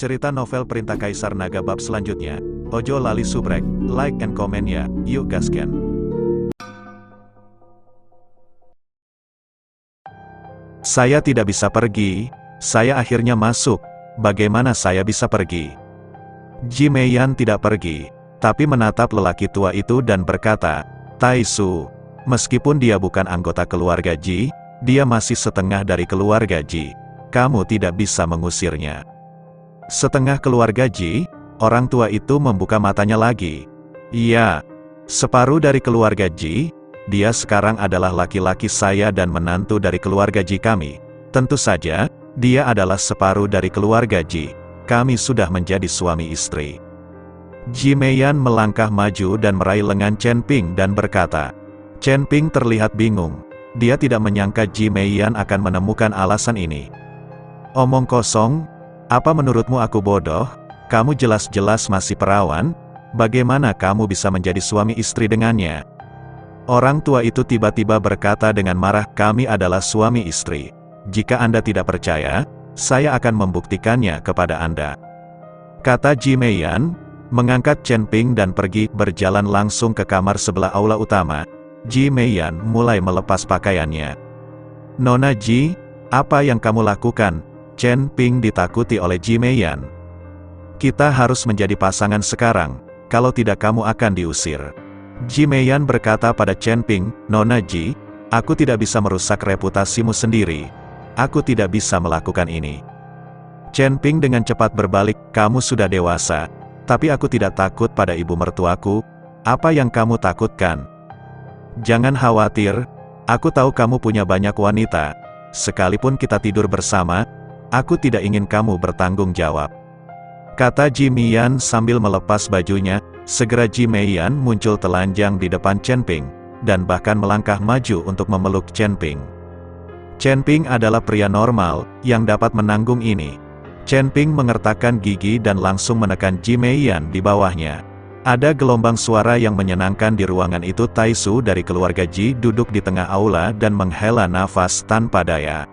Cerita novel Perintah Kaisar Naga bab selanjutnya. Ojo lali subrek, like and comment ya, yuk gasken. Saya tidak bisa pergi, saya akhirnya masuk, bagaimana saya bisa pergi? Ji Meiyan tidak pergi, tapi menatap lelaki tua itu dan berkata, Taisu, meskipun dia bukan anggota keluarga Ji, dia masih setengah dari keluarga Ji. Kamu tidak bisa mengusirnya. Setengah keluarga Ji, orang tua itu membuka matanya lagi. Iya, separuh dari keluarga Ji, dia sekarang adalah laki-laki saya dan menantu dari keluarga Ji kami. Tentu saja, dia adalah separuh dari keluarga Ji. Kami sudah menjadi suami istri. Ji Meiyan melangkah maju dan meraih lengan Chen Ping dan berkata. Chen Ping terlihat bingung. Dia tidak menyangka Ji Meiyan akan menemukan alasan ini. Omong kosong. Apa menurutmu aku bodoh? Kamu jelas-jelas masih perawan, bagaimana kamu bisa menjadi suami istri dengannya? Orang tua itu tiba-tiba berkata dengan marah, kami adalah suami istri. Jika Anda tidak percaya, saya akan membuktikannya kepada Anda. Kata Ji Meiyan, mengangkat Chen Ping dan pergi berjalan langsung ke kamar sebelah aula utama. Ji Meiyan mulai melepas pakaiannya. Nona Ji, apa yang kamu lakukan? Chen Ping ditakuti oleh Ji Meiyan. Kita harus menjadi pasangan sekarang, kalau tidak kamu akan diusir. Ji Meiyan berkata pada Chen Ping, Nona Ji, aku tidak bisa merusak reputasimu sendiri. Aku tidak bisa melakukan ini. Chen Ping dengan cepat berbalik, kamu sudah dewasa, tapi aku tidak takut pada ibu mertuaku. Apa yang kamu takutkan? Jangan khawatir, aku tahu kamu punya banyak wanita. Sekalipun kita tidur bersama, aku tidak ingin kamu bertanggung jawab. Kata Ji Meiyan sambil melepas bajunya, segera Ji Meiyan muncul telanjang di depan Chen Ping, dan bahkan melangkah maju untuk memeluk Chen Ping. Chen Ping adalah pria normal, yang dapat menanggung ini. Chen Ping mengertakkan gigi dan langsung menekan Ji Meiyan di bawahnya. Ada gelombang suara yang menyenangkan di ruangan itu. Taisu dari keluarga Ji duduk di tengah aula dan menghela nafas tanpa daya.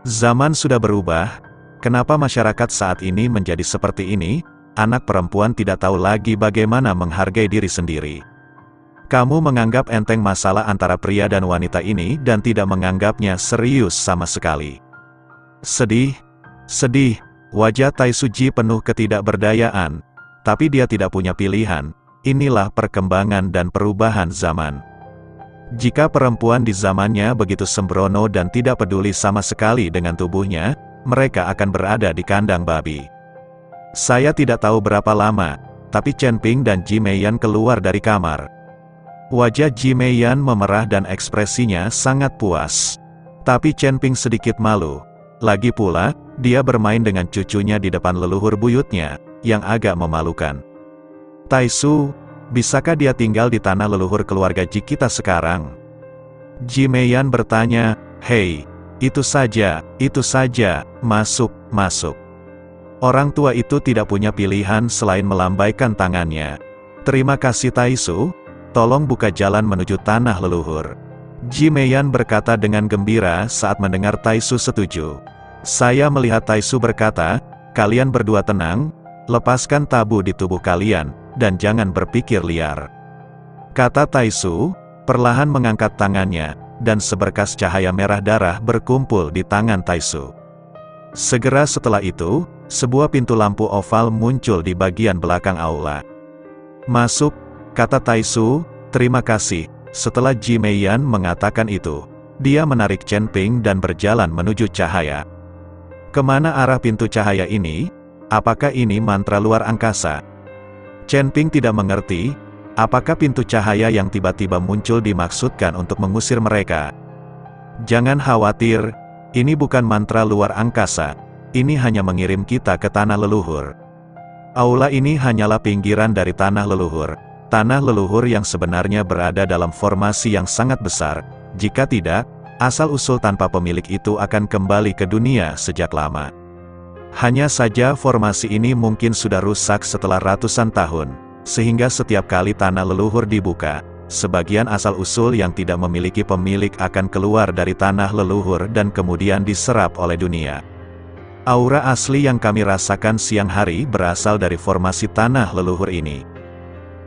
Zaman sudah berubah, kenapa masyarakat saat ini menjadi seperti ini? Anak perempuan tidak tahu lagi bagaimana menghargai diri sendiri. Kamu menganggap enteng masalah antara pria dan wanita ini dan tidak menganggapnya serius sama sekali. Sedih, wajah Taisu Ji penuh ketidakberdayaan, tapi dia tidak punya pilihan. Inilah perkembangan dan perubahan zaman. Jika perempuan di zamannya begitu sembrono dan tidak peduli sama sekali dengan tubuhnya, mereka akan berada di kandang babi. Saya tidak tahu berapa lama, tapi Chen Ping dan Ji Meiyan keluar dari kamar. Wajah Ji Meiyan memerah dan ekspresinya sangat puas. Tapi Chen Ping sedikit malu. Lagi pula, dia bermain dengan cucunya di depan leluhur buyutnya, yang agak memalukan. Taisu, bisakah dia tinggal di tanah leluhur keluarga Ji kita sekarang? Ji Meiyan bertanya, hei, itu saja, masuk. Orang tua itu tidak punya pilihan selain melambaikan tangannya. Terima kasih Taisu, tolong buka jalan menuju tanah leluhur. Ji Meiyan berkata dengan gembira saat mendengar Taisu setuju. Saya melihat Taisu berkata, kalian berdua tenang, lepaskan tabu di tubuh kalian, dan jangan berpikir liar. Kata Taisu, perlahan mengangkat tangannya, dan seberkas cahaya merah darah berkumpul di tangan Taisu. Segera setelah itu, sebuah pintu lampu oval muncul di bagian belakang aula. Masuk, kata Taisu, terima kasih. Setelah Ji Meiyan mengatakan itu, dia menarik Chen Ping dan berjalan menuju cahaya. Kemana arah pintu cahaya ini? Apakah ini mantra luar angkasa? Chen Ping tidak mengerti, apakah pintu cahaya yang tiba-tiba muncul dimaksudkan untuk mengusir mereka. Jangan khawatir, ini bukan mantra luar angkasa, ini hanya mengirim kita ke tanah leluhur. Aula ini hanyalah pinggiran dari tanah leluhur yang sebenarnya berada dalam formasi yang sangat besar. Jika tidak, asal-usul tanpa pemilik itu akan kembali ke dunia sejak lama. Hanya saja formasi ini mungkin sudah rusak setelah ratusan tahun, sehingga setiap kali tanah leluhur dibuka, sebagian asal-usul yang tidak memiliki pemilik akan keluar dari tanah leluhur dan kemudian diserap oleh dunia. Aura asli yang kami rasakan siang hari berasal dari formasi tanah leluhur ini.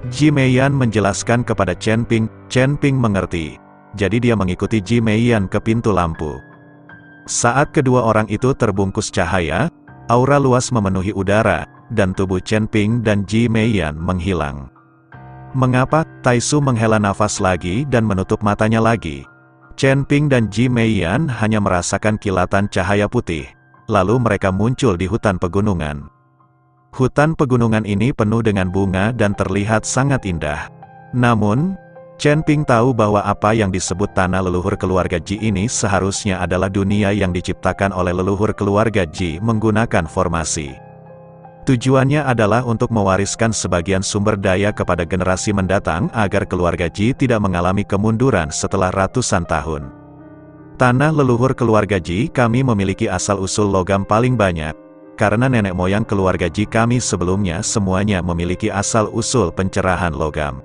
Ji Meiyan menjelaskan kepada Chen Ping. Chen Ping mengerti. Jadi dia mengikuti Ji Meiyan ke pintu lampu. Saat kedua orang itu terbungkus cahaya, aura luas memenuhi udara, dan tubuh Chen Ping dan Ji Meiyan menghilang. Mengapa? Taisu menghela nafas lagi dan menutup matanya lagi. Chen Ping dan Ji Meiyan hanya merasakan kilatan cahaya putih. Lalu mereka muncul di hutan pegunungan. Hutan pegunungan ini penuh dengan bunga dan terlihat sangat indah. Namun, Chen Ping tahu bahwa apa yang disebut tanah leluhur keluarga Ji ini seharusnya adalah dunia yang diciptakan oleh leluhur keluarga Ji menggunakan formasi. Tujuannya adalah untuk mewariskan sebagian sumber daya kepada generasi mendatang agar keluarga Ji tidak mengalami kemunduran setelah ratusan tahun. Tanah leluhur keluarga Ji kami memiliki asal-usul logam paling banyak, karena nenek moyang keluarga Ji kami sebelumnya semuanya memiliki asal-usul pencerahan logam.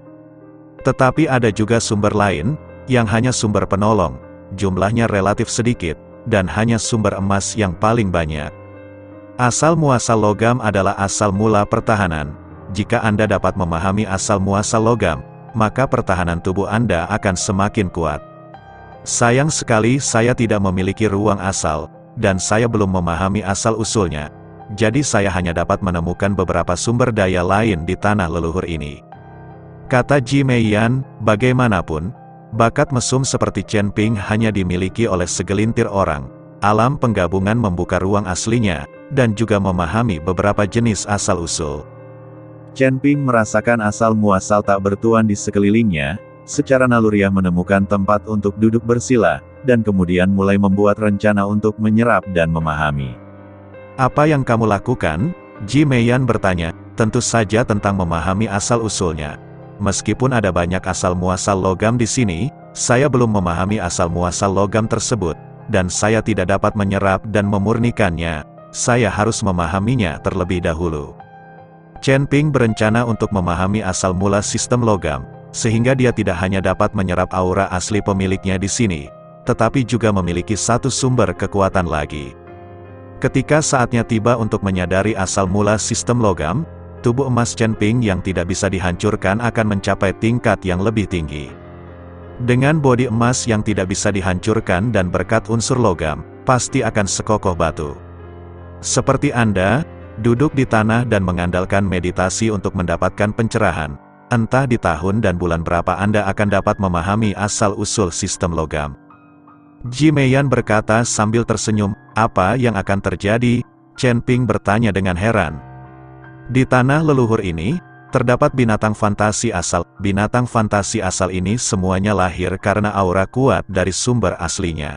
Tetapi ada juga sumber lain, yang hanya sumber penolong, jumlahnya relatif sedikit, dan hanya sumber emas yang paling banyak. Asal-muasal logam adalah asal mula pertahanan. Jika Anda dapat memahami asal-muasal logam, maka pertahanan tubuh Anda akan semakin kuat. Sayang sekali saya tidak memiliki ruang asal, dan saya belum memahami asal-usulnya. Jadi saya hanya dapat menemukan beberapa sumber daya lain di tanah leluhur ini. Kata Ji Meiyan, bagaimanapun, bakat mesum seperti Chen Ping hanya dimiliki oleh segelintir orang. Alam penggabungan membuka ruang aslinya, dan juga memahami beberapa jenis asal-usul. Chen Ping merasakan asal-muasal tak bertuan di sekelilingnya, secara naluriah menemukan tempat untuk duduk bersila, dan kemudian mulai membuat rencana untuk menyerap dan memahami. Apa yang kamu lakukan? Ji Meiyan bertanya, tentu saja tentang memahami asal-usulnya. Meskipun ada banyak asal-muasal logam di sini, saya belum memahami asal-muasal logam tersebut, dan saya tidak dapat menyerap dan memurnikannya. Saya harus memahaminya terlebih dahulu. Chen Ping berencana untuk memahami asal mula sistem logam, sehingga dia tidak hanya dapat menyerap aura asli pemiliknya di sini, tetapi juga memiliki satu sumber kekuatan lagi. Ketika saatnya tiba untuk menyadari asal mula sistem logam, tubuh emas Chen Ping yang tidak bisa dihancurkan akan mencapai tingkat yang lebih tinggi. Dengan bodi emas yang tidak bisa dihancurkan dan berkat unsur logam, pasti akan sekokoh batu. Seperti Anda, duduk di tanah dan mengandalkan meditasi untuk mendapatkan pencerahan. Entah di tahun dan bulan berapa Anda akan dapat memahami asal-usul sistem logam. Ji Meiyan berkata sambil tersenyum, apa yang akan terjadi? Chen Ping bertanya dengan heran. Di tanah leluhur ini, terdapat binatang fantasi asal. Binatang fantasi asal ini semuanya lahir karena aura kuat dari sumber aslinya.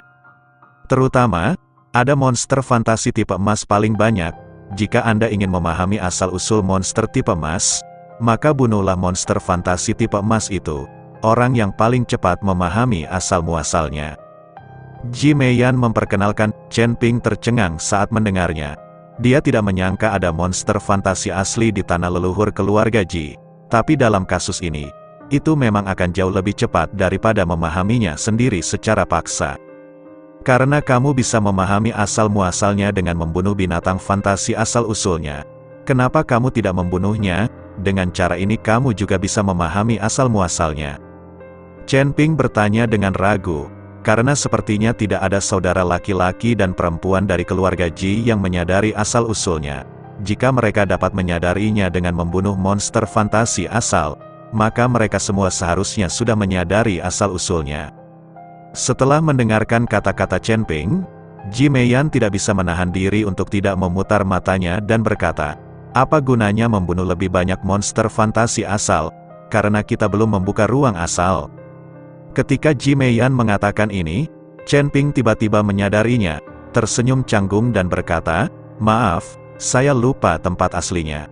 Terutama, ada monster fantasi tipe emas paling banyak. Jika Anda ingin memahami asal-usul monster tipe emas, maka bunuhlah monster fantasi tipe emas itu. Orang yang paling cepat memahami asal-muasalnya. Ji Meiyan memperkenalkan. Chen Ping tercengang saat mendengarnya. Dia tidak menyangka ada monster fantasi asli di tanah leluhur keluarga Ji. Tapi dalam kasus ini, itu memang akan jauh lebih cepat daripada memahaminya sendiri secara paksa. Karena kamu bisa memahami asal-muasalnya dengan membunuh binatang fantasi asal-usulnya. Kenapa kamu tidak membunuhnya? Dengan cara ini kamu juga bisa memahami asal-muasalnya. Chen Ping bertanya dengan ragu, karena sepertinya tidak ada saudara laki-laki dan perempuan dari keluarga Ji yang menyadari asal-usulnya. Jika mereka dapat menyadarinya dengan membunuh monster fantasi asal, maka mereka semua seharusnya sudah menyadari asal-usulnya. Setelah mendengarkan kata-kata Chen Ping, Ji Meiyan tidak bisa menahan diri untuk tidak memutar matanya dan berkata, apa gunanya membunuh lebih banyak monster fantasi asal, karena kita belum membuka ruang asal? Ketika Ji Meiyan mengatakan ini, Chen Ping tiba-tiba menyadarinya, tersenyum canggung dan berkata, maaf, saya lupa tempat aslinya.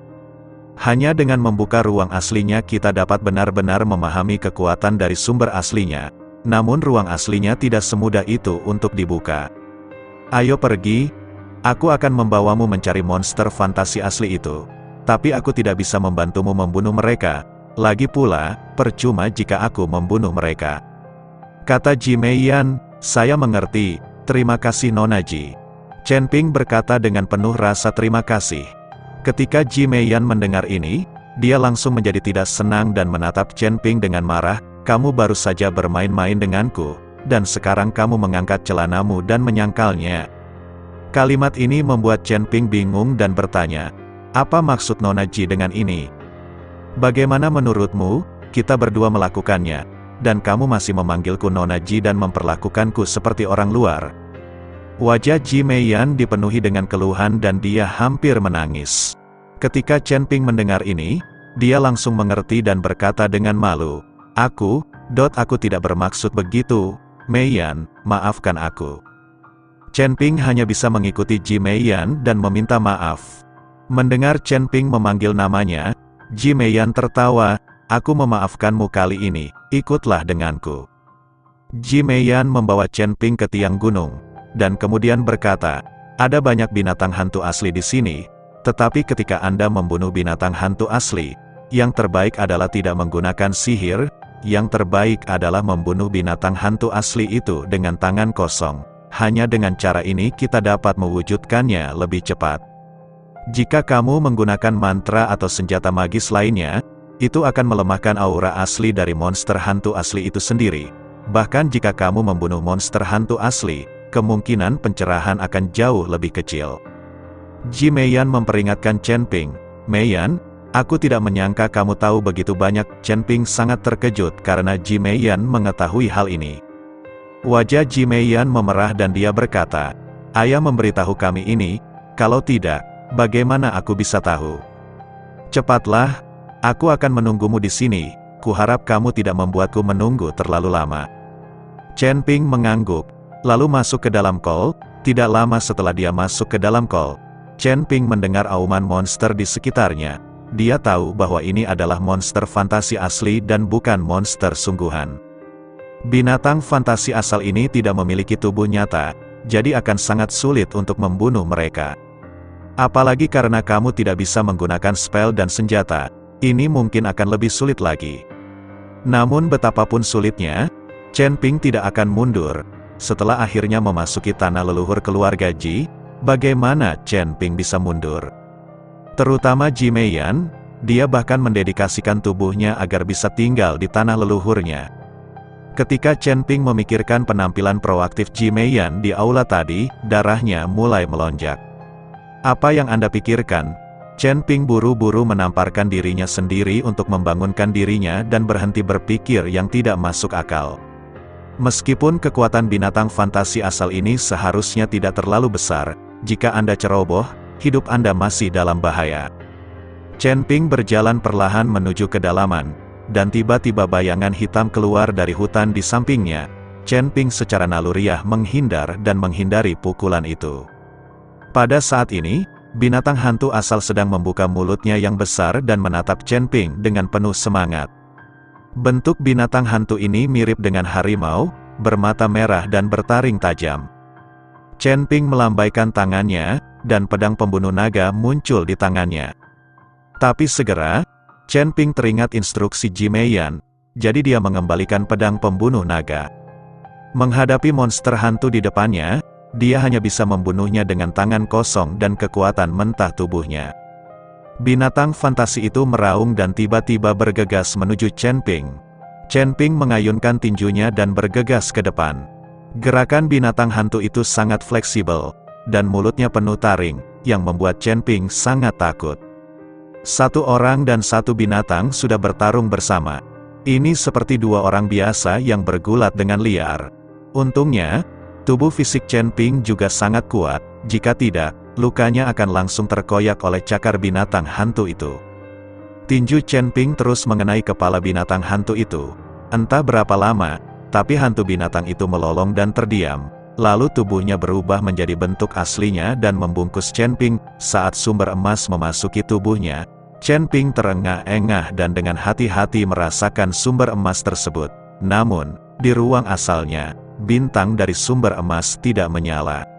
Hanya dengan membuka ruang aslinya kita dapat benar-benar memahami kekuatan dari sumber aslinya, namun ruang aslinya tidak semudah itu untuk dibuka. Ayo pergi. Aku akan membawamu mencari monster fantasi asli itu. Tapi aku tidak bisa membantumu membunuh mereka. Lagi pula, percuma jika aku membunuh mereka. Kata Ji Meiyan, saya mengerti, terima kasih Nona Ji. Chen Ping berkata dengan penuh rasa terima kasih. Ketika Ji Meiyan mendengar ini, dia langsung menjadi tidak senang dan menatap Chen Ping dengan marah. Kamu baru saja bermain-main denganku, dan sekarang kamu mengangkat celanamu dan menyangkalnya. Kalimat ini membuat Chen Ping bingung dan bertanya, apa maksud Nona Ji dengan ini? Bagaimana menurutmu, kita berdua melakukannya, dan kamu masih memanggilku Nona Ji dan memperlakukanku seperti orang luar? Wajah Ji Meiyan dipenuhi dengan keluhan dan dia hampir menangis. Ketika Chen Ping mendengar ini, dia langsung mengerti dan berkata dengan malu, Aku tidak bermaksud begitu, Meiyan, maafkan aku. Chen Ping hanya bisa mengikuti Ji Meiyan dan meminta maaf. Mendengar Chen Ping memanggil namanya, Ji Meiyan tertawa, aku memaafkanmu kali ini, ikutlah denganku. Ji Meiyan membawa Chen Ping ke tiang gunung, dan kemudian berkata, ada banyak binatang hantu asli di sini, tetapi ketika Anda membunuh binatang hantu asli, yang terbaik adalah tidak menggunakan sihir, yang terbaik adalah membunuh binatang hantu asli itu dengan tangan kosong. Hanya dengan cara ini kita dapat mewujudkannya lebih cepat. Jika kamu menggunakan mantra atau senjata magis lainnya, itu akan melemahkan aura asli dari monster hantu asli itu sendiri. Bahkan jika kamu membunuh monster hantu asli, kemungkinan pencerahan akan jauh lebih kecil. Ji Meiyan memperingatkan Chen Ping, Meiyan, aku tidak menyangka kamu tahu begitu banyak. Chen Ping sangat terkejut karena Ji Meiyan mengetahui hal ini. Wajah Ji Meiyan memerah dan dia berkata, ayah memberitahu kami ini, kalau tidak, bagaimana aku bisa tahu? Cepatlah, aku akan menunggumu di sini, kuharap kamu tidak membuatku menunggu terlalu lama. Chen Ping mengangguk, lalu masuk ke dalam kol. Tidak lama setelah dia masuk ke dalam kol, Chen Ping mendengar auman monster di sekitarnya. Dia tahu bahwa ini adalah monster fantasi asli dan bukan monster sungguhan. Binatang fantasi asal ini tidak memiliki tubuh nyata, jadi akan sangat sulit untuk membunuh mereka. Apalagi karena kamu tidak bisa menggunakan spell dan senjata, ini mungkin akan lebih sulit lagi. Namun betapapun sulitnya, Chen Ping tidak akan mundur. Setelah akhirnya memasuki tanah leluhur keluarga Ji, bagaimana Chen Ping bisa mundur? Terutama Ji Meiyan, dia bahkan mendedikasikan tubuhnya agar bisa tinggal di tanah leluhurnya. Ketika Chen Ping memikirkan penampilan proaktif Ji Meiyan di aula tadi, darahnya mulai melonjak. Apa yang Anda pikirkan? Chen Ping buru-buru menamparkan dirinya sendiri untuk membangunkan dirinya dan berhenti berpikir yang tidak masuk akal. Meskipun kekuatan binatang fantasi asal ini seharusnya tidak terlalu besar, jika Anda ceroboh, hidup Anda masih dalam bahaya. Chen Ping berjalan perlahan menuju kedalaman, dan tiba-tiba bayangan hitam keluar dari hutan di sampingnya. Chen Ping secara naluriah menghindar dan menghindari pukulan itu. Pada saat ini, binatang hantu asal sedang membuka mulutnya yang besar dan menatap Chen Ping dengan penuh semangat. Bentuk binatang hantu ini mirip dengan harimau, bermata merah dan bertaring tajam. Chen Ping melambaikan tangannya, dan pedang pembunuh naga muncul di tangannya. Tapi segera, Chen Ping teringat instruksi Ji Meiyan, jadi dia mengembalikan pedang pembunuh naga. Menghadapi monster hantu di depannya, dia hanya bisa membunuhnya dengan tangan kosong dan kekuatan mentah tubuhnya. Binatang fantasi itu meraung dan tiba-tiba bergegas menuju Chen Ping. Chen Ping mengayunkan tinjunya dan bergegas ke depan. Gerakan binatang hantu itu sangat fleksibel, dan mulutnya penuh taring, yang membuat Chen Ping sangat takut. Satu orang dan satu binatang sudah bertarung bersama. Ini seperti dua orang biasa yang bergulat dengan liar. Untungnya, tubuh fisik Chen Ping juga sangat kuat, jika tidak, lukanya akan langsung terkoyak oleh cakar binatang hantu itu. Tinju Chen Ping terus mengenai kepala binatang hantu itu. Entah berapa lama, tapi hantu binatang itu melolong dan terdiam. Lalu tubuhnya berubah menjadi bentuk aslinya dan membungkus Chen Ping. Saat sumber emas memasuki tubuhnya, Chen Ping terengah-engah dan dengan hati-hati merasakan sumber emas tersebut. Namun, di ruang asalnya, bintang dari sumber emas tidak menyala.